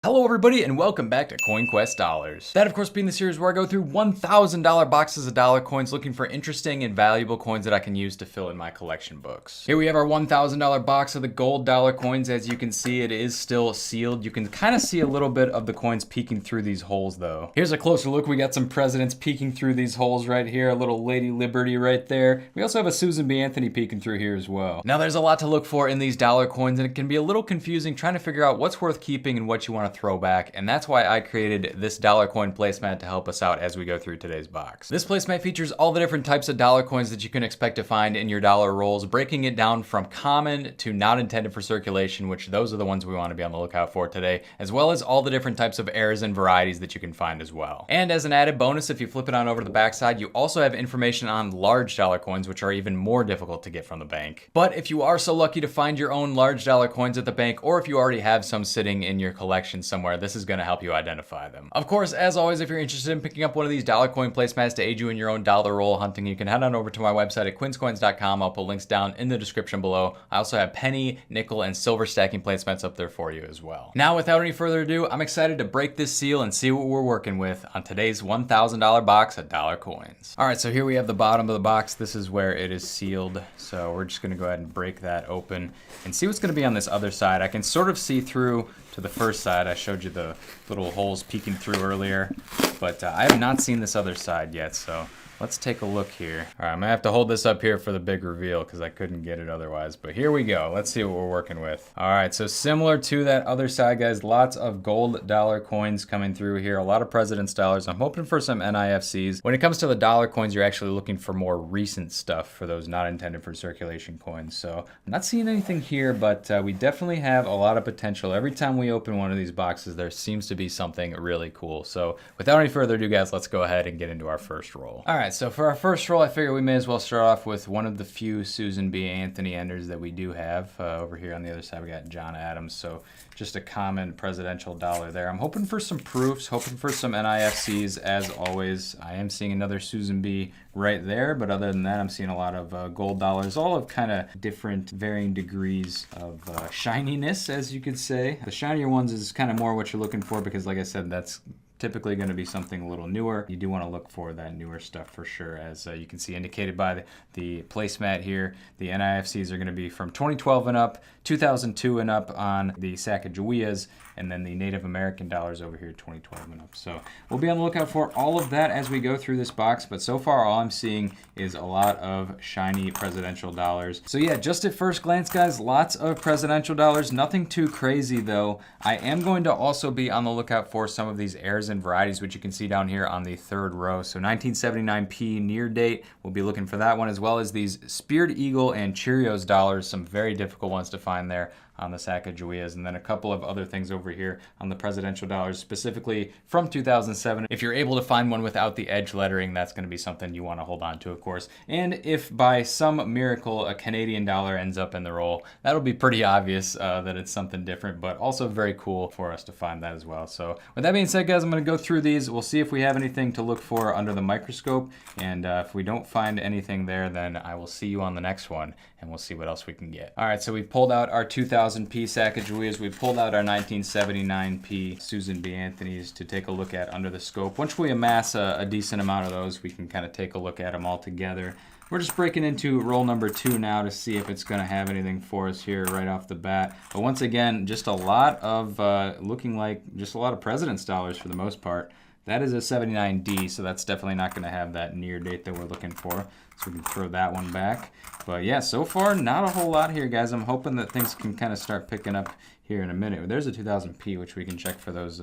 Hello everybody and welcome back to Coin Quest Dollars. That of course being the series where I go through $1,000 boxes of dollar coins looking for interesting and valuable coins that I can use to fill in my collection books. Here we have our $1,000 box of the gold dollar coins. As you can see, it is still sealed. You can kind of see a little bit of the coins peeking through these holes though. Here's a closer look. We got some presidents peeking through these holes right here. A little Lady Liberty right there. We also have a Susan B. Anthony peeking through here as well. Now there's a lot to look for in these dollar coins and it can be a little confusing trying to figure out what's worth keeping and what you want to throw back, and that's why I created this dollar coin placemat to help us out as we go through today's box. This placemat features all the different types of dollar coins that you can expect to find in your dollar rolls, breaking it down from common to not intended for circulation, which those are the ones we want to be on the lookout for today, as well as all the different types of errors and varieties that you can find as well. And as an added bonus, if you flip it on over to the backside, you also have information on large dollar coins, which are even more difficult to get from the bank. But if you are so lucky to find your own large dollar coins at the bank, or if you already have some sitting in your collection somewhere, this is going to help you identify them. Of course, as always, if you're interested in picking up one of these dollar coin placemats to aid you in your own dollar roll hunting, you can head on over to my website at quinscoins.com. I'll put links down in the description below. I also have penny, nickel, and silver stacking placemats up there for you as well. Now, without any further ado, I'm excited to break this seal and see what we're working with on today's $1,000 box of dollar coins. All right, so here we have the bottom of the box. This is where it is sealed. So we're just gonna go ahead and break that open and see what's gonna be on this other side. I can sort of see through to the first side. I showed you the little holes peeking through earlier, but I have not seen this other side yet, so let's take a look here. All right, I'm gonna have to hold this up here for the big reveal because I couldn't get it otherwise, but here we go. Let's see what we're working with. All right, so similar to that other side, guys, lots of gold dollar coins coming through here, a lot of President's dollars. I'm hoping for some NIFCs. When it comes to the dollar coins, you're actually looking for more recent stuff for those not intended for circulation coins. So I'm not seeing anything here, but we definitely have a lot of potential. Every time we open one of these boxes, there seems to be something really cool. So without any further ado, guys, let's go ahead and get into our first roll. All right. So for our first roll, I figure we may as well start off with one of the few Susan B. Anthony enders that we do have. Over here on the other side, we got John Adams. So just a common presidential dollar there. I'm hoping for some proofs, hoping for some NIFCs as always. I am seeing another Susan B. right there, but other than that, I'm seeing a lot of gold dollars, all of kind of different varying degrees of shininess, as you could say. The shinier ones is kind of more what you're looking for because, like I said, that's typically going to be something a little newer. You do want to look for that newer stuff for sure, as you can see indicated by the placemat here. The NIFCs are going to be from 2012 and up, 2002 and up on the Sacagaweas, and then the Native American dollars over here, 2012 and up. So we'll be on the lookout for all of that as we go through this box, but so far all I'm seeing is a lot of shiny presidential dollars. So yeah, just at first glance, guys, lots of presidential dollars, nothing too crazy though. I am going to also be on the lookout for some of these errors and varieties, which you can see down here on the third row. So 1979p near date, we'll be looking for that one, as well as these Speared Eagle and Cheerios dollars, some very difficult ones to find there on the Sacagaweas, and then a couple of other things over here on the presidential dollars, specifically from 2007. If you're able to find one without the edge lettering, that's going to be something you want to hold on to, of course. And if by some miracle a Canadian dollar ends up in the roll, that'll be pretty obvious that it's something different, but also very cool for us to find that as well. So with that being said, guys, I'm going to go through these. We'll see if we have anything to look for under the microscope, and if we don't find anything there, then I will see you on the next one, and we'll see what else we can get. All right, so we pulled out our 2000p Sacagaweas. We pulled out our 1979p Susan B. Anthony's to take a look at under the scope. Once we amass a decent amount of those, we can kind of take a look at them all together. We're just breaking into roll number 2 now to see if it's going to have anything for us here right off the bat. But once again, just a lot of looking like just a lot of President's dollars for the most part. That is a 79D, so that's definitely not going to have that near date that we're looking for. So we can throw that one back. But yeah, so far, not a whole lot here, guys. I'm hoping that things can kind of start picking up here in a minute. There's a 2000p, which we can check for those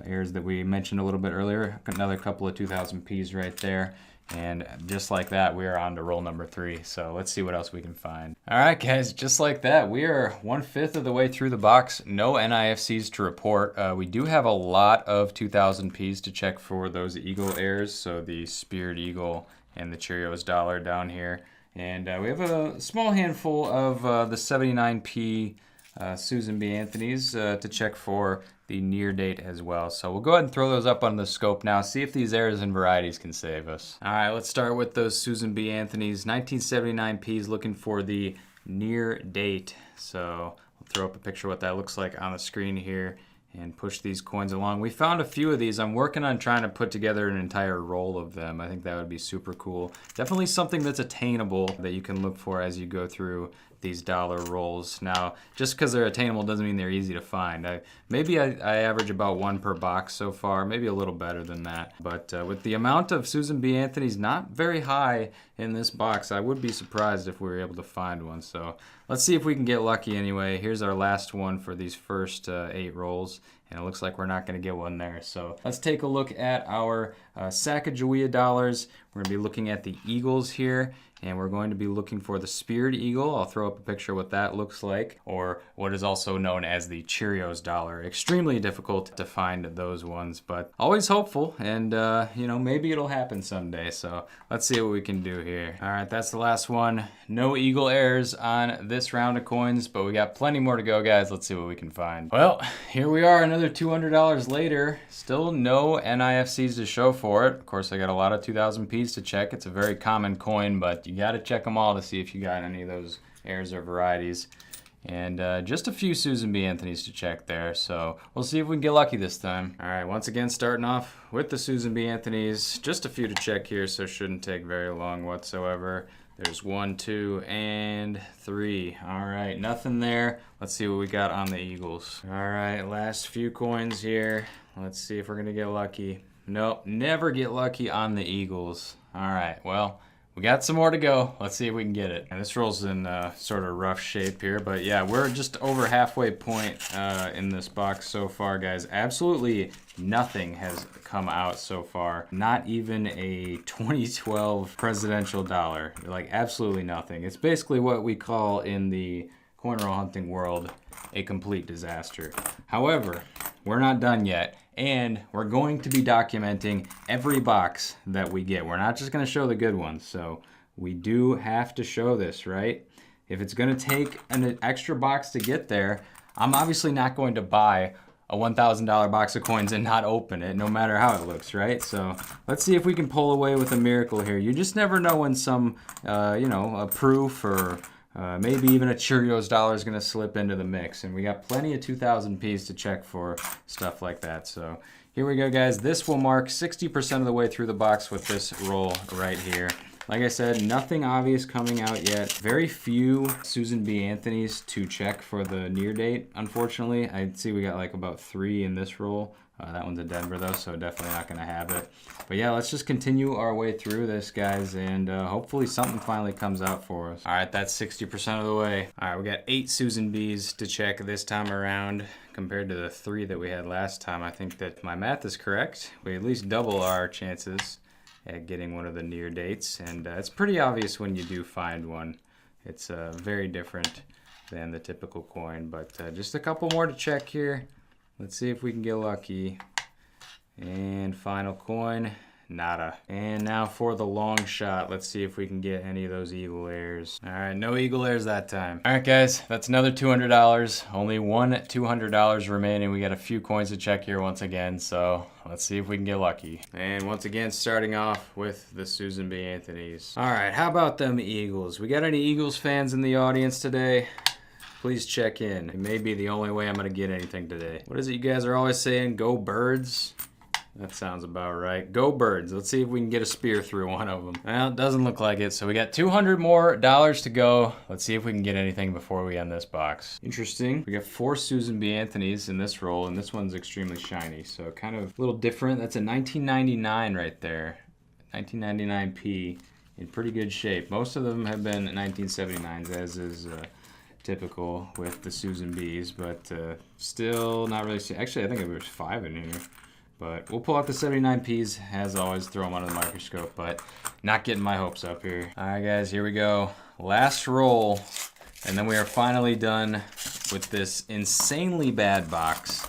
errors that we mentioned a little bit earlier. Another couple of 2000ps right there. And just like that, we are on to roll number 3. So let's see what else we can find. All right, guys, just like that, we are 1/5 of the way through the box. No NIFCs to report. We do have a lot of 2000Ps to check for those Eagle errors. So the Speared Eagle and the Cheerios dollar down here. And we have a small handful of the 79p Susan B. Anthony's to check for the near date as well. So we'll go ahead and throw those up on the scope now, see if these errors and varieties can save us. All right, let's start with those Susan B. Anthony's 1979Ps, looking for the near date. So I'll throw up a picture of what that looks like on the screen here. and push these coins along. We found a few of these. I'm working on trying to put together an entire roll of them. I think that would be super cool. Definitely something that's attainable that you can look for as you go through these dollar rolls. Now, just because they're attainable doesn't mean they're easy to find. Maybe I average about one per box so far, maybe a little better than that. But with the amount of Susan B. Anthony's not very high in this box, I would be surprised if we were able to find one. So let's see if we can get lucky anyway. Here's our last one for these first 8 rolls. And it looks like we're not going to get one there. So let's take a look at our Sacagawea dollars. We're going to be looking at the eagles here. And we're going to be looking for the speared eagle. I'll throw up a picture of what that looks like, or what is also known as the Cheerios dollar. Extremely difficult to find those ones, but always hopeful, and you know, maybe it'll happen someday. So let's see what we can do here. All right, that's the last one. No eagle errors on this round of coins, but we got plenty more to go, guys. Let's see what we can find. Well, here we are, another $200 later. Still no NIFCs to show for it. Of course, I got a lot of 2000Ps to check. It's a very common coin, but you got to check them all to see if you got any of those errors or varieties. And just a few Susan B. Anthony's to check there, so we'll see if we can get lucky this time. All right, once again starting off with the Susan B. Anthony's. Just a few to check here, so it shouldn't take very long whatsoever. There's 1, 2, and 3. All right, nothing there. Let's see what we got on the eagles. All right, last few coins here. Let's see if we're gonna get lucky. Nope, never get lucky on the eagles. All right, well, we got some more to go. Let's see if we can get it. And this roll's in sort of rough shape here, but yeah, we're just over halfway point in this box so far, guys. Absolutely nothing has come out so far. Not even a 2012 presidential dollar. Like, absolutely nothing. It's basically what we call in the coin roll hunting world a complete disaster. However, we're not done yet. And we're going to be documenting every box that we get. We're not just going to show the good ones. So we do have to show this, right? If it's going to take an extra box to get there, I'm obviously not going to buy a $1,000 box of coins and not open it, no matter how it looks, right? So let's see if we can pull away with a miracle here. You just never know when some, you know, a proof or maybe even a Cheerios dollar is going to slip into the mix. And we got plenty of 2000Ps to check for stuff like that. So here we go, guys. This will mark 60% of the way through the box with this roll right here. Like I said, nothing obvious coming out yet. Very few Susan B. Anthony's to check for the near date, unfortunately. I see we got like about 3 in this roll. That one's a Denver though, so definitely not gonna have it. But yeah, let's just continue our way through this, guys, and hopefully something finally comes out for us. All right, that's 60% of the way. All right, we got 8 Susan B's to check this time around compared to the 3 that we had last time. I think that my math is correct. We at least double our chances at getting one of the near dates, and it's pretty obvious when you do find one. It's very different than the typical coin, but just a couple more to check here. Let's see if we can get lucky. And final coin, nada. And now for the long shot. Let's see if we can get any of those eagle airs. All right, no eagle airs that time. All right, guys, that's another $200. Only one $200 remaining. We got a few coins to check here once again, so let's see if we can get lucky. And once again, starting off with the Susan B. Anthony's. All right, how about them Eagles? We got any Eagles fans in the audience today? Please check in. It may be the only way I'm gonna get anything today. What is it you guys are always saying? Go Birds? That sounds about right. Go Birds. Let's see if we can get a spear through one of them. Well, it doesn't look like it, so we got $200 more to go. Let's see if we can get anything before we end this box. Interesting. We got 4 Susan B. Anthony's in this roll, and this one's extremely shiny, so kind of a little different. That's a 1999 right there. 1999P in pretty good shape. Most of them have been 1979s, as is typical with the Susan B's, but still not really. Actually, I think there's 5 in here. But we'll pull out the 79Ps, as always, throw them under the microscope, but not getting my hopes up here. All right, guys, here we go. Last roll, and then we are finally done with this insanely bad box.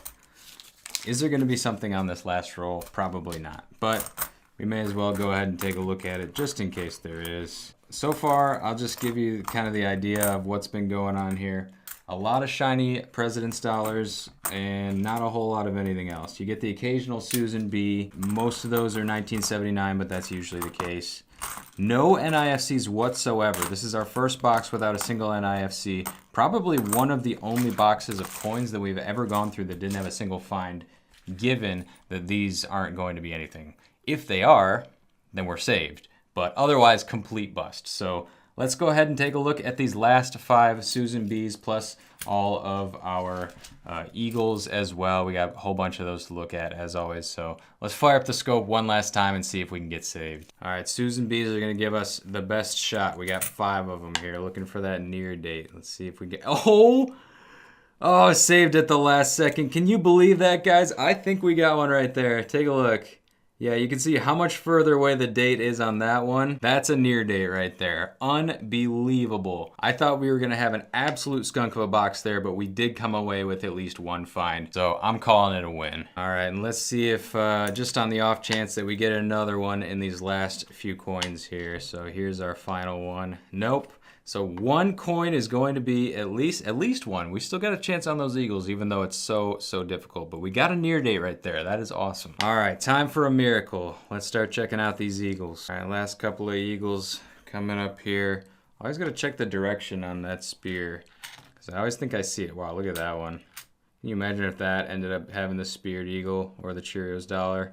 Is there gonna be something on this last roll? Probably not, but we may as well go ahead and take a look at it just in case there is. So far, I'll just give you kind of the idea of what's been going on here. a lot of shiny President's dollars and not a whole lot of anything else. You get the occasional Susan B. Most of those are 1979, but that's usually the case. No NIFCs whatsoever. This is our first box without a single NIFC. Probably one of the only boxes of coins that we've ever gone through that didn't have a single find, given that these aren't going to be anything. If they are, then we're saved. But otherwise, complete bust. So let's go ahead and take a look at these last 5 Susan B's plus all of our Eagles as well. We got a whole bunch of those to look at as always. So let's fire up the scope one last time and see if we can get saved. All right, Susan B's are gonna give us the best shot. We got 5 of them here, looking for that near date. Let's see if we get, oh, saved at the last second. Can you believe that, guys? I think we got one right there. Take a look. Yeah, you can see how much further away the date is on that one. That's a near date right there. Unbelievable. I thought we were gonna have an absolute skunk of a box there, but we did come away with at least one find. So I'm calling it a win. All right, and let's see if just on the off chance that we get another one in these last few coins here. So here's our final one. Nope. So one coin is going to be at least one. We still got a chance on those Eagles, even though it's so difficult. But we got a near date right there. That is awesome. All right, time for a miracle. Let's start checking out these Eagles. All right, last couple of Eagles coming up here. Always got to check the direction on that spear, because I always think I see it. Wow, look at that one. Can you imagine if that ended up having the speared eagle or the Cheerios dollar?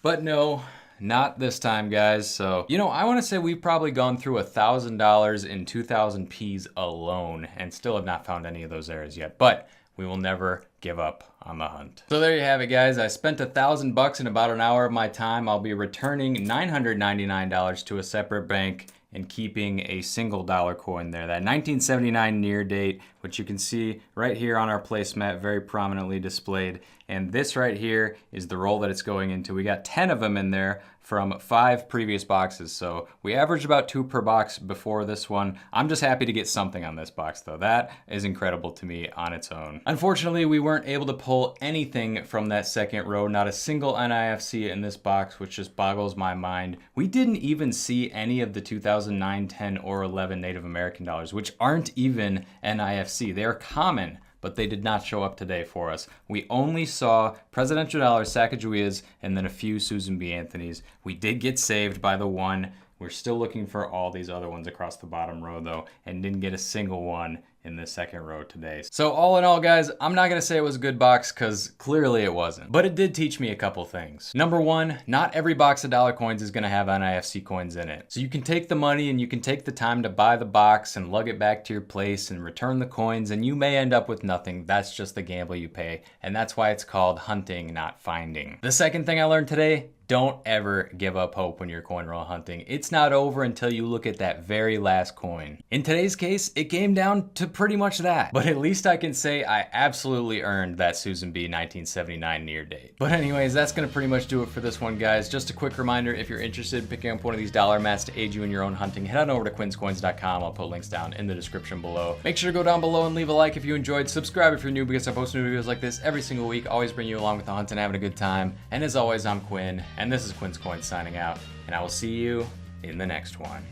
But no. Not this time, guys. So, you know, I want to say we've probably gone through $1,000 in 2,000 Ps alone and still have not found any of those errors yet, but we will never give up on the hunt. So there you have it, guys. I spent $1,000 in about an hour of my time. I'll be returning $999 to a separate bank and keeping a single dollar coin there. That 1979 near date, which you can see right here on our placemat, very prominently displayed. And this right here is the roll that it's going into. We got 10 of them in there from 5 previous boxes. So we averaged about 2 per box before this one. I'm just happy to get something on this box though. That is incredible to me on its own. Unfortunately, we weren't able to pull anything from that second row. Not a single NIFC in this box, which just boggles my mind. We didn't even see any of the 2009, 10, or 11 Native American dollars, which aren't even NIFC. They are common, but they did not show up today for us. We only saw presidential dollars, Sacagaweas, and then a few Susan B. Anthony's. We did get saved by the one. We're still looking for all these other ones across the bottom row though, and didn't get a single one in the second row today. So all in all, guys, I'm not gonna say it was a good box because clearly it wasn't, but it did teach me a couple things. Number one, not every box of dollar coins is gonna have NIFC coins in it. So you can take the money and you can take the time to buy the box and lug it back to your place and return the coins, and you may end up with nothing. That's just the gamble you pay, and that's why it's called hunting, not finding. The second thing I learned today, don't ever give up hope when you're coin roll hunting. It's not over until you look at that very last coin. In today's case, it came down to pretty much that. But at least I can say I absolutely earned that Susan B 1979 near date. But anyways, that's gonna pretty much do it for this one, guys. Just a quick reminder, if you're interested in picking up one of these dollar mats to aid you in your own hunting, head on over to quinscoins.com. I'll put links down in the description below. Make sure to go down below and leave a like if you enjoyed. Subscribe if you're new, because I post new videos like this every single week. Always bring you along with the hunt and having a good time. And as always, I'm Quinn, and this is Quin Coins signing out, and I will see you in the next one.